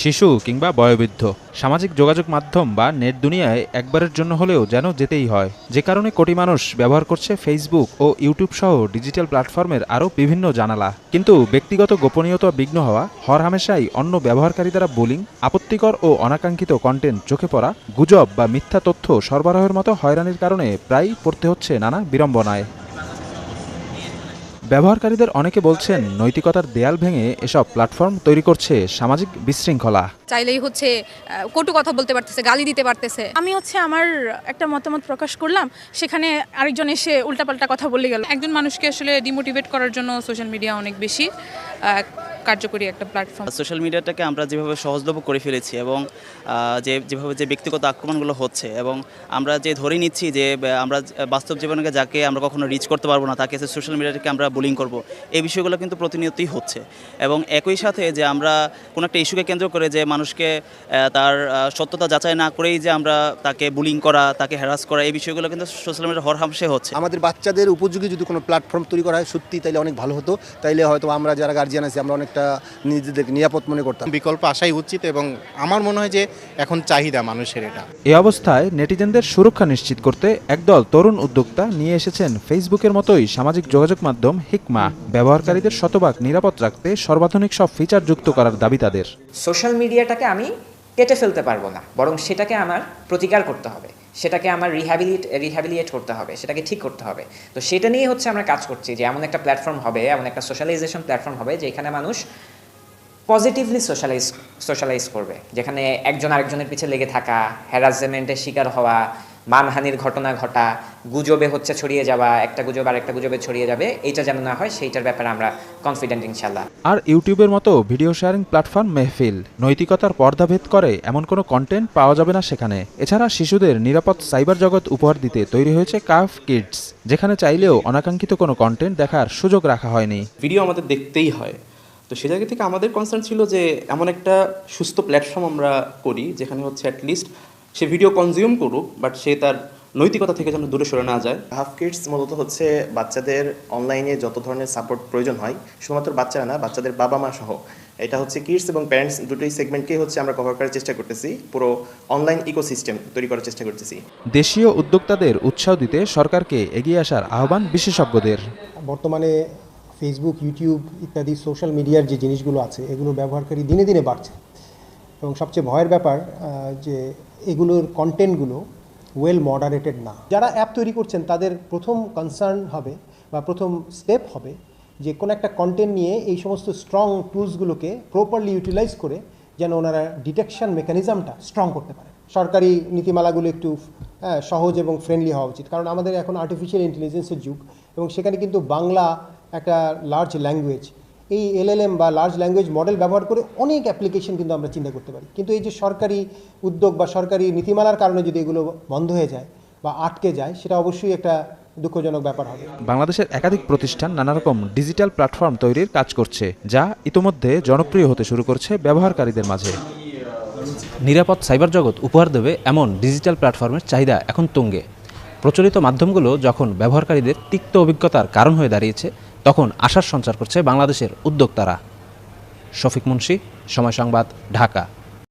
শিশু কিংবা বয়োবৃদ্ধ, সামাজিক যোগাযোগ মাধ্যম বা নেট দুনিয়ায় একবারের জন্য হলেও যেন যেতেই হয়। যে কারণে কোটি মানুষ ব্যবহার করছে ফেসবুক ও ইউটিউব সহ ডিজিটাল প্ল্যাটফর্মের আরও বিভিন্ন জানালা। কিন্তু ব্যক্তিগত গোপনীয়তা বিঘ্ন হওয়া, হরহামেশাই অন্য ব্যবহারকারী দ্বারা বুলিং, আপত্তিকর ও অনাকাঙ্ক্ষিত কন্টেন্ট চোখে পড়া, গুজব বা মিথ্যা তথ্য সরবরাহের মতো হয়রানির কারণে প্রায়ই পড়তে হচ্ছে নানা বিড়ম্বনায়। ব্যবহারকারীদের অনেকে বলছেন, নৈতিকতার দেয়াল ভেঙে এসব প্ল্যাটফর্ম তৈরি করছে সামাজিক বিশৃঙ্খলা। চাইলেই কটু কথা বলতে পারতেছে, গালি দিতে পারতেছে। আমি আমার একটা মতামত প্রকাশ করলাম, সেখানে আরেকজন এসে উল্টাপাল্টা কথা বলে গেল। একজন মানুষকে আসলে ডিমোটিভেট করার জন্য সোশ্যাল মিডিয়া অনেক বেশি কার্যকরী একটা প্ল্যাটফর্ম। সোশ্যাল মিডিয়াটাকে আমরা যেভাবে সহজলভ্য করে ফেলেছি এবং যেভাবে ব্যক্তিগত আক্রমণগুলো হচ্ছে, এবং আমরা যে ধরে নিচ্ছি যে আমরা বাস্তব জীবনে যাকে আমরা কখনো রিচ করতে পারবো না, তাকে সোশ্যাল মিডিয়াটাকে আমরা বুলিং করব, এই বিষয়গুলো কিন্তু প্রতিনিয়তই হচ্ছে। এবং একই সাথে যে আমরা কোনো একটা ইস্যুকে কেন্দ্র করে যে মানুষকে তার সত্যতা যাচাই না করেই যে আমরা তাকে বুলিং করা, তাকে হ্যারাস করা, এই বিষয়গুলো কিন্তু সোশ্যাল মিডিয়ার হরহামেশে হচ্ছে। আমাদের বাচ্চাদের উপযোগী যদি কোনো প্ল্যাটফর্ম তৈরি করা হয় সত্যি, তাইলে অনেক ভালো হতো। তাইলে হয়তো আমরা যারা গার্জিয়ান আছি আমরা অনেকটা নিজেদেরকে নিরাপদ মনে করতাম। বিকল্প আসাই উচিত এবং আমার মনে হয় যে এখন চাহিদা মানুষের এটা। এ অবস্থায় নেটিজেনদের সুরক্ষা নিশ্চিত করতে একদল তরুণ উদ্যোক্তা নিয়ে এসেছেন ফেসবুকের মতোই সামাজিক যোগাযোগ মাধ্যম হিকমা। ব্যবহারকারীদের শতভাগ নিরাপদ রাখতে সর্বাধুনিক সব ফিচার যুক্ত করার দাবি তাদের। সোশ্যাল মিডিয়াটাকে আমি কেটে ফেলতে পারবো না, বরং সেটাকে আমার প্রতিকার করতে হবে, সেটাকে আমার রিহ্যাবিলিয়েট করতে হবে, সেটাকে ঠিক করতে হবে। তো সেটা নিয়ে আমরা কাজ করছি যে এমন একটা প্ল্যাটফর্ম হবে, এমন একটা সোশ্যালাইজেশন প্ল্যাটফর্ম হবে যেখানে মানুষ পজিটিভলি সোশ্যালাইজ করবে, যেখানে একজন আরেকজনের পিছে লেগে থাকা, হ্যারাসমেন্টের শিকার হওয়া, মানহানির ঘটনা ঘটা, গুজবে ছড়িয়ে যাওয়া, একটা গুজব আর একটা গুজবে ছড়িয়ে যাবে, এইটা যেন না হয় সেইটার ব্যাপারে আমরা কনফিডেন্ট ইনশাল্লাহ। আর ইউটিউবের মতো ভিডিও শেয়ারিং প্ল্যাটফর্ম মেহফিল, নৈতিকতার পর্দাভেদ করে এমন কোনো কন্টেন্ট পাওয়া যাবে না সেখানে। এছাড়া শিশুদের নিরাপদ সাইবার জগৎ উপহার দিতে তৈরি হয়েছে কাফ কিডস, যেখানে চাইলেও অনাকাঙ্ক্ষিত কোনো কন্টেন্ট দেখার সুযোগ রাখা হয়নি। ভিডিও আমাদের দেখতেই হয়, তো সে জায়গা থেকে আমাদের কনসার্ন ছিল যে এমন একটা সুস্থ প্ল্যাটফর্ম আমরা করি যেখানে অ্যাটলিস্ট সে ভিডিও কনজিউম করুক, বাট সে তার নৈতিকতা থেকে যেন দূরে সরে না যায়। হাফ কিডস মূলত বাচ্চাদের অনলাইনে যত ধরনের সাপোর্ট প্রয়োজন হয়, শুধুমাত্র বাচ্চারা না, বাচ্চাদের বাবা মা সহ, এটা কিডস এবং প্যারেন্টস দুটোই সেগমেন্টকেই আমরা কভার করার চেষ্টা করতেছি, পুরো অনলাইন ইকোসিস্টেম তৈরি করার চেষ্টা করতেছি। দেশীয় উদ্যোক্তাদের উৎসাহ দিতে সরকারকে এগিয়ে আসার আহ্বান বিশেষজ্ঞদের। বর্তমানে ফেসবুক, ইউটিউব ইত্যাদি সোশ্যাল মিডিয়ার যে জিনিসগুলো আছে, এগুলো ব্যবহারকারী দিনে দিনে বাড়ছে, এবং সবচেয়ে ভয়ের ব্যাপার যে এগুলোর কন্টেন্টগুলো ওয়েল মডারেটেড না। যারা অ্যাপ তৈরি করছেন তাদের প্রথম কনসার্ন হবে বা প্রথম স্টেপ হবে যে কোনো একটা কন্টেন্ট নিয়ে এই সমস্ত স্ট্রং টুলসগুলোকে প্রপারলি ইউটিলাইজ করে যেন ওনারা ডিটেকশন মেকানিজমটা স্ট্রং করতে পারে। সরকারি নীতিমালাগুলো একটু সহজ এবং ফ্রেন্ডলি হওয়া উচিত, কারণ আমাদের এখন আর্টিফিশিয়াল ইন্টেলিজেন্সের যুগ, এবং সেখানে কিন্তু বাংলা একটা লার্জ ল্যাঙ্গুয়েজ, এই এলএলএম বা লার্জ ল্যাঙ্গুয়েজ মডেল ব্যবহার করে অনেক অ্যাপ্লিকেশন কিন্তু আমরা চিন্তা করতে পারি। কিন্তু এই যে সরকারি উদ্যোগ বা সরকারি নীতিমালার কারণে যদি এগুলো বন্ধ হয়ে যায় বা আটকে যায়, সেটা অবশ্যই একটা দুঃখজনক ব্যাপার হবে। বাংলাদেশের একাধিক প্রতিষ্ঠান নানা রকম ডিজিটাল প্ল্যাটফর্ম তৈরির কাজ করছে, যা ইতোমধ্যে জনপ্রিয় হতে শুরু করছে ব্যবহারকারীদের মাঝে। নিরাপদ সাইবার জগৎ উপহার দেবে এমন ডিজিটাল প্ল্যাটফর্মের চাহিদা এখন তুঙ্গে। প্রচলিত মাধ্যমগুলো যখন ব্যবহারকারীদের তিক্ত অভিজ্ঞতার কারণ হয়ে দাঁড়িয়েছে, তখন আশার সঞ্চার করছে বাংলাদেশের উদ্যোক্তারা। শফিক মুন্সি, সময় সংবাদ, ঢাকা।